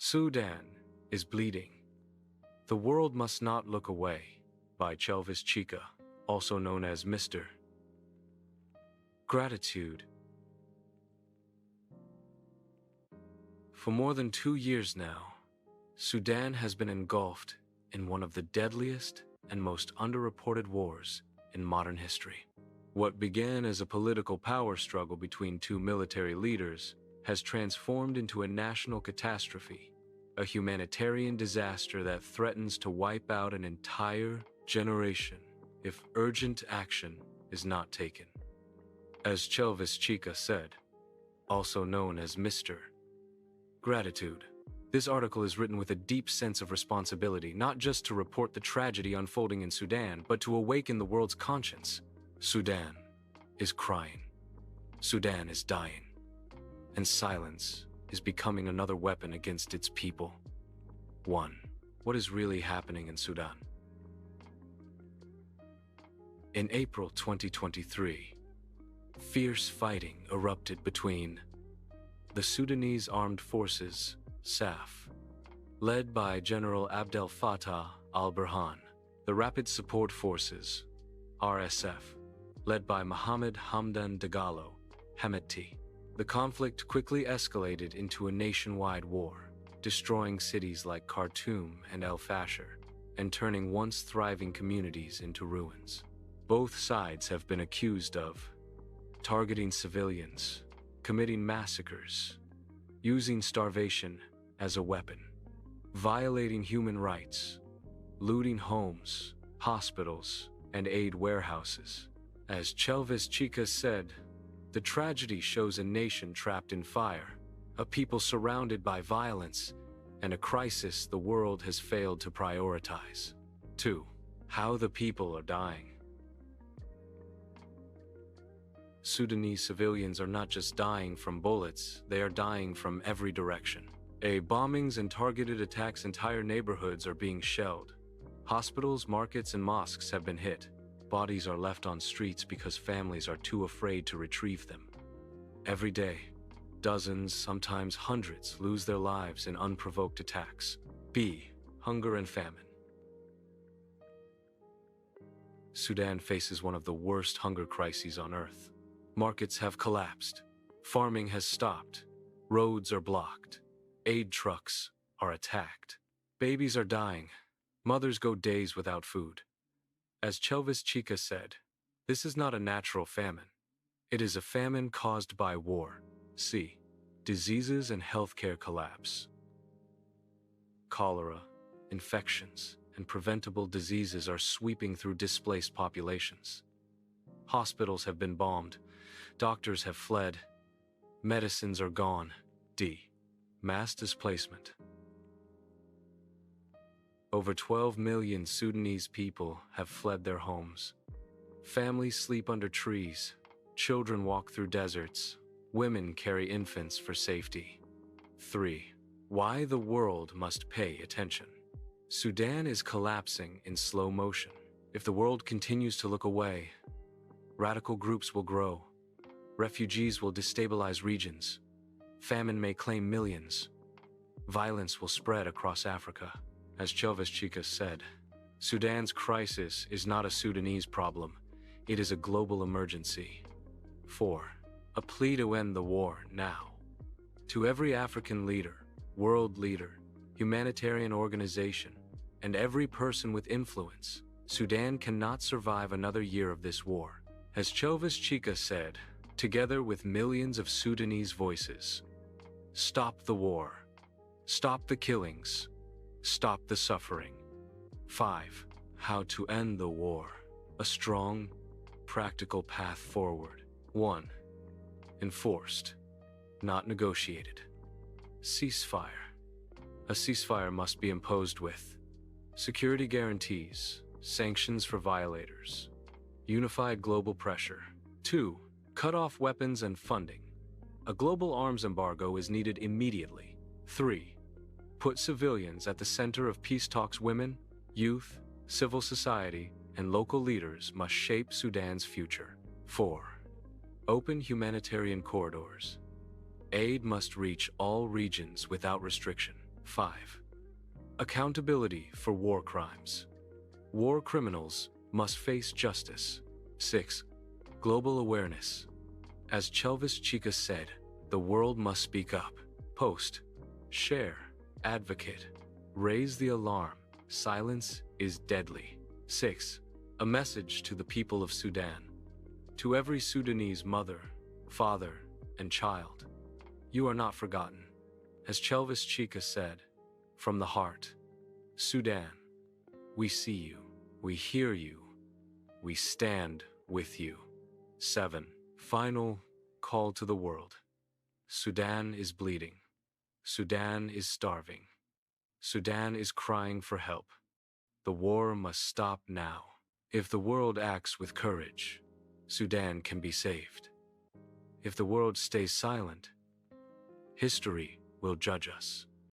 Sudan is bleeding. The world must not look away, by Chelvis Chika, also known as Mr. Gratitude. For more than 2 years now, Sudan has been engulfed in one of the deadliest and most underreported wars in modern history. What began as a political power struggle between two military leaders has transformed into a national catastrophe, a humanitarian disaster that threatens to wipe out an entire generation if urgent action is not taken. As Chelvis Chika said, also known as Mr. Gratitude, this article is written with a deep sense of responsibility, not just to report the tragedy unfolding in Sudan, but to awaken the world's conscience. Sudan is crying. Sudan is dying. And silence is becoming another weapon against its people. 1. What is really happening in Sudan? In April 2023, fierce fighting erupted between the Sudanese Armed Forces, SAF, led by General Abdel Fattah al-Burhan, the Rapid Support Forces, RSF, led by Mohammed Hamdan Dagalo, Hemeti. The conflict quickly escalated into a nationwide war, destroying cities like Khartoum and El Fasher, and turning once thriving communities into ruins. Both sides have been accused of targeting civilians, committing massacres, using starvation as a weapon, violating human rights, looting homes, hospitals, and aid warehouses. As Chelvis Chika said, the tragedy shows a nation trapped in fire, a people surrounded by violence, and a crisis the world has failed to prioritize. 2. How the people are dying. Sudanese civilians are not just dying from bullets, they are dying from every direction. Bombings and targeted attacks, entire neighborhoods are being shelled. Hospitals, markets, and mosques have been hit. Bodies are left on streets because families are too afraid to retrieve them. Every day, dozens, sometimes hundreds, lose their lives in unprovoked attacks. B. Hunger and famine. Sudan faces one of the worst hunger crises on earth. Markets have collapsed. Farming has stopped. Roads are blocked. Aid trucks are attacked. Babies are dying. Mothers go days without food. As Chelvis Chika said, this is not a natural famine. It is a famine caused by war. C. Diseases and healthcare collapse. Cholera, infections, and preventable diseases are sweeping through displaced populations. Hospitals have been bombed. Doctors have fled. Medicines are gone. D. Mass displacement. Over 12 million Sudanese people have fled their homes. Families sleep under trees. Children walk through deserts. Women carry infants for safety. 3. Why the world must pay attention. Sudan is collapsing in slow motion. If the world continues to look away, radical groups will grow. Refugees will destabilize regions. Famine may claim millions. Violence will spread across Africa. As Chelvis Chika said, Sudan's crisis is not a Sudanese problem. It is a global emergency. 4. A plea to end the war now. To every African leader, world leader, humanitarian organization, and every person with influence, Sudan cannot survive another year of this war. As Chelvis Chika said, together with millions of Sudanese voices, stop the war. Stop the killings. Stop the suffering. 5. How to end the war. A strong, practical path forward. 1. Enforced, not negotiated. Ceasefire. A ceasefire must be imposed with security guarantees, sanctions for violators, unified global pressure. 2. Cut off weapons and funding. A global arms embargo is needed immediately. 3. Put civilians at the center of peace talks. Women, youth, civil society, and local leaders must shape Sudan's future. 4. Open humanitarian corridors. Aid must reach all regions without restriction. 5. Accountability for war crimes. War criminals must face justice. 6. Global awareness. As Chelvis Chika said, the world must speak up. Post, share, advocate, raise the alarm. Silence is deadly. 6. A message to the people of Sudan. To every Sudanese mother, father, and child, you are not forgotten. As Chelvis Chika said, from the heart, Sudan, we see you, we hear you, we stand with you. 7. Final call to the world. Sudan is bleeding. Sudan is starving. Sudan is crying for help. The war must stop now. If the world acts with courage, Sudan can be saved. If the world stays silent, history will judge us.